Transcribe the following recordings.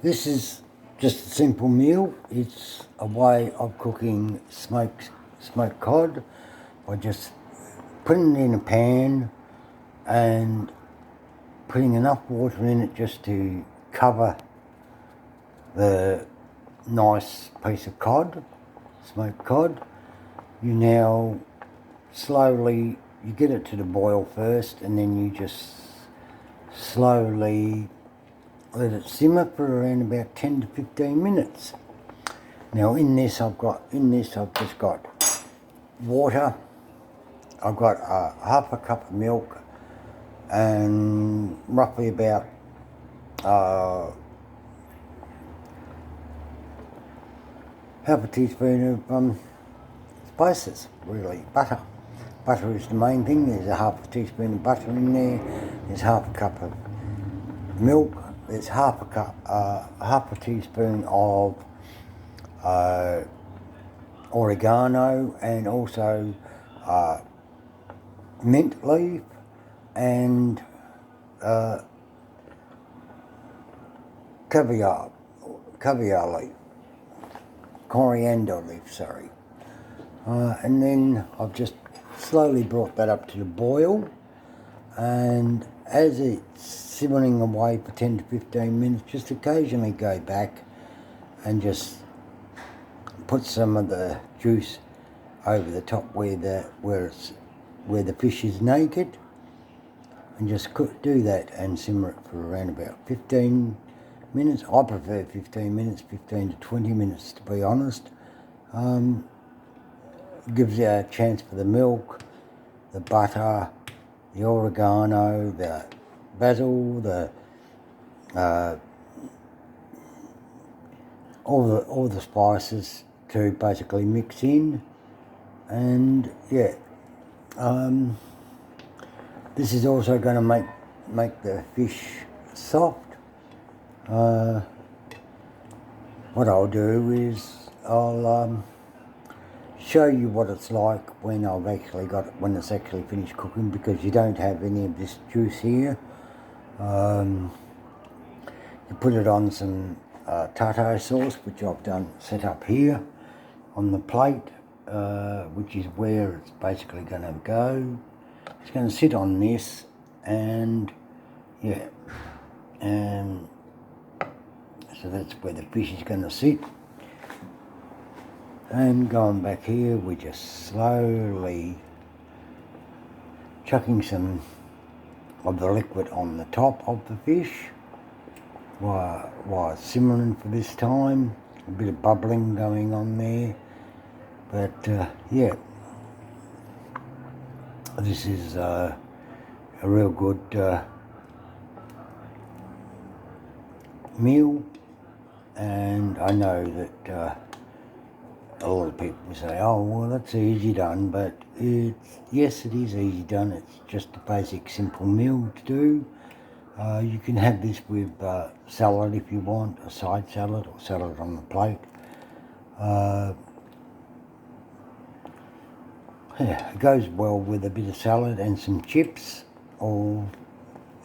This is just a simple meal. It's a way of cooking smoked cod by just putting it in a pan and putting enough water in it just to cover the nice piece of cod, smoked cod. You now slowly, you get it to the boil first, and then you just slowly let it simmer for around about 10 to 15 minutes. Now in this I've just got water, I've got half a cup of milk and roughly about half a teaspoon of spices, really. Butter is the main thing. There's a half a teaspoon of butter in there. There's half a cup of milk. There's half a teaspoon of oregano, and also mint leaf and caviar leaf, coriander leaf, sorry. And then I've just slowly brought that up to the boil, and as it's simmering away for 10 to 15 minutes, just occasionally go back and just put some of the juice over the top where the fish is naked, and just do that and simmer it for around about 15 minutes. I prefer 15 minutes, 15 to 20 minutes to be honest. Gives you a chance for the milk, the butter, the oregano, the basil, all the spices to basically mix in. And yeah, this is also going to make the fish soft. What I'll do is I'll show you what it's like when it's actually finished cooking, because you don't have any of this juice here. You put it on some tartar sauce, which I've set up here on the plate, which is where it's basically going to go. It's going to sit on this, and yeah, and so that's where the fish is going to sit. And going back here, we're just slowly chucking some of the liquid on the top of the fish while it's simmering for this time. A bit of bubbling going on there, but yeah, this is a real good meal. And I know that a lot of people say, oh, well, that's easy done, but yes, it is easy done. It's just a basic, simple meal to do. You can have this with salad if you want, a side salad or salad on the plate. Yeah, it goes well with a bit of salad and some chips, or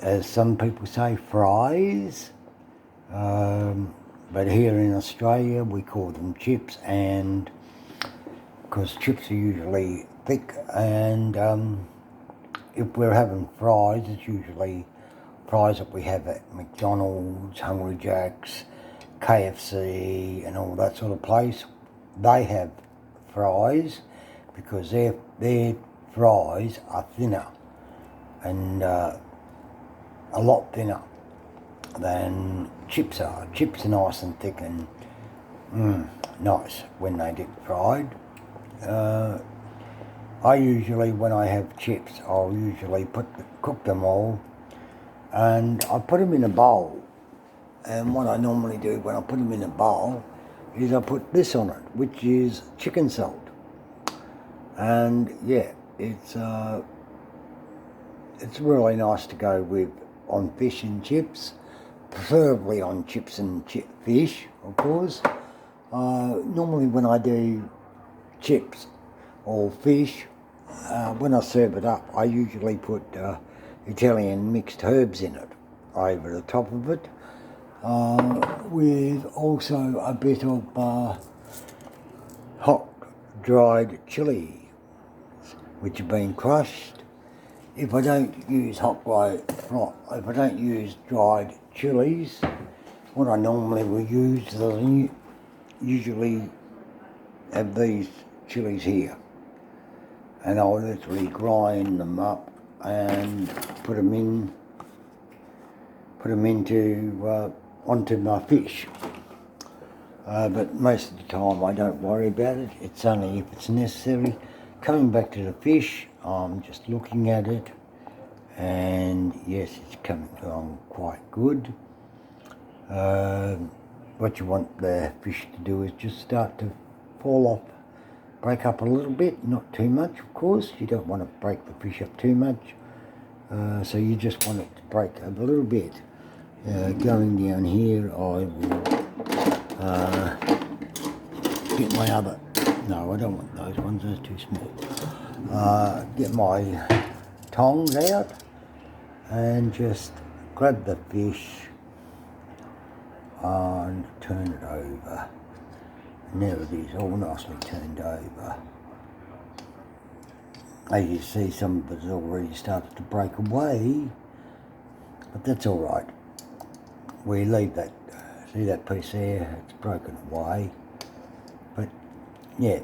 as some people say, fries. But here in Australia we call them chips, and because chips are usually thick, and if we're having fries, it's usually fries that we have at McDonald's, Hungry Jack's, KFC and all that sort of place. They have fries because their fries are thinner, and a lot thinner than chips are. Chips are nice and thick and nice when they get fried. I usually, when I have chips, I'll usually cook them all, and I put them in a bowl. And what I normally do when I put them in a bowl is I put this on it, which is chicken salt. And yeah, it's really nice to go with on fish and chips, preferably on chips and fish, of course. Normally when I do chips or fish, when I serve it up, I usually put Italian mixed herbs in it over the top of it. with also a bit of hot dried chili, which have been crushed. If I don't use if I don't use dried chilies, what I normally will use is I usually have these chilies here, and I'll literally grind them up and put them into onto my fish. But most of the time I don't worry about it. It's only if it's necessary. Coming back to the fish, I'm just looking at it, and yes, it's coming along quite good. What you want the fish to do is just start to fall off, break up a little bit, not too much of course. You don't want to break the fish up too much, so you just want it to break up a little bit. Going down here, I will get my other, no I don't want those ones, those are too small. Get my tongs out and just grab the fish and turn it over. And there it is, all nicely turned over. As you see, some of it has already started to break away, but that's all right. We leave that, see that piece there, it's broken away. But yeah,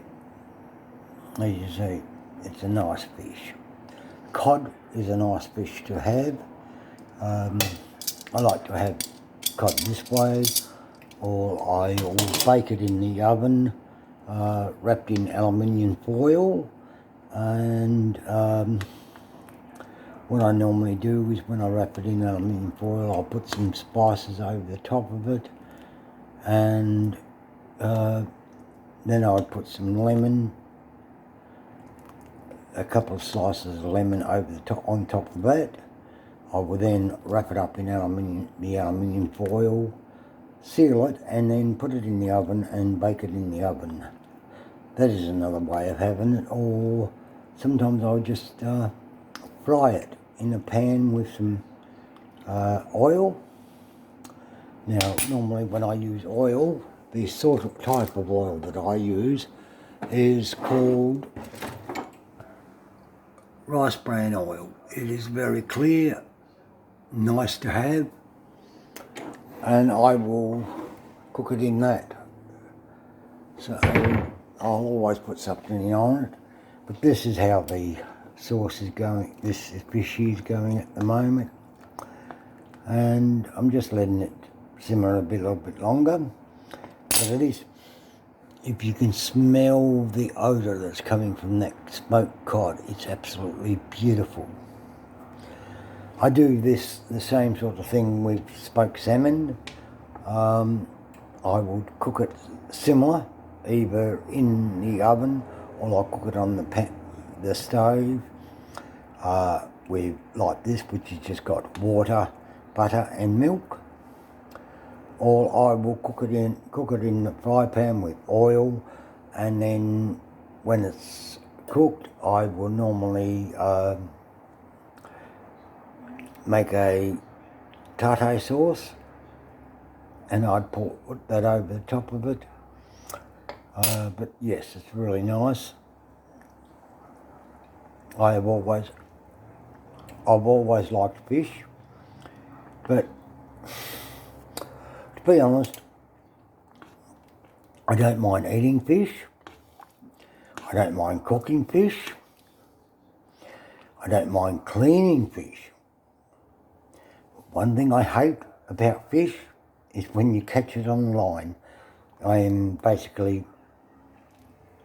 as you see, it's a nice fish. Cod is a nice fish to have. I like to have cod this way, or I will bake it in the oven, wrapped in aluminium foil. And what I normally do is when I wrap it in aluminium foil, I'll put some spices over the top of it, and then I'd put some lemon, a couple of slices of lemon over the top, on top of that. I will then wrap it up in the aluminium foil, seal it, and then put it in the oven and bake it in the oven. That is another way of having it. Or sometimes I'll just fry it in a pan with some oil. Now, normally when I use oil, the sort of type of oil that I use is called rice bran oil. It is very clear, nice to have, and I will cook it in that. So I'll always put something on it, but this is how the sauce is going, this fish is going at the moment, and I'm just letting it simmer a little bit longer. But it is, if you can smell the odour that's coming from that smoked cod, it's absolutely beautiful. I do the same sort of thing with smoked salmon. I would cook it similar, either in the oven or I'll cook it on the stove with like this, which has just got water, butter and milk. Or I will cook it in the fry pan with oil, and then when it's cooked, I will normally make a tartare sauce, and I'd put that over the top of it. But yes, it's really nice. I've always liked fish, but to be honest, I don't mind eating fish. I don't mind cooking fish. I don't mind cleaning fish. One thing I hate about fish is when you catch it on the line. I am basically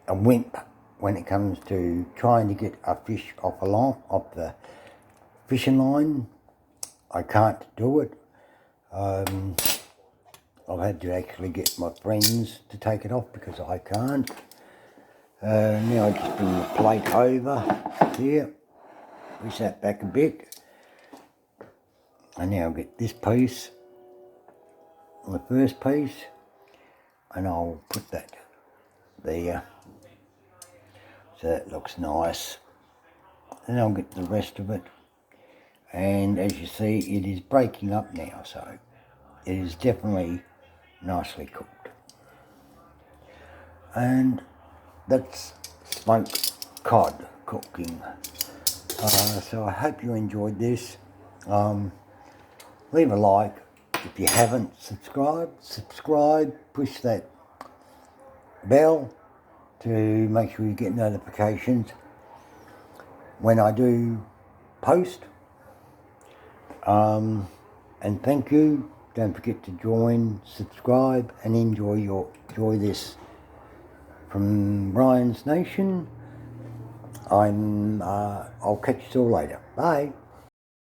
a wimp when it comes to trying to get a fish off the fishing line. I can't do it. I've had to actually get my friends to take it off because I can't. Now I just bring the plate over here, push that back a bit, and now I'll get this piece, the first piece, and I'll put that there, so that looks nice. Then I'll get the rest of it, and as you see, it is breaking up now, so it is definitely nicely cooked. And that's smoked cod cooking. So I hope you enjoyed this. Leave a like. If you haven't subscribe, push that bell to make sure you get notifications when I do post. And thank you. Don't forget to join, subscribe, and enjoy this from Ryan's Nation. I'll catch you all later. Bye.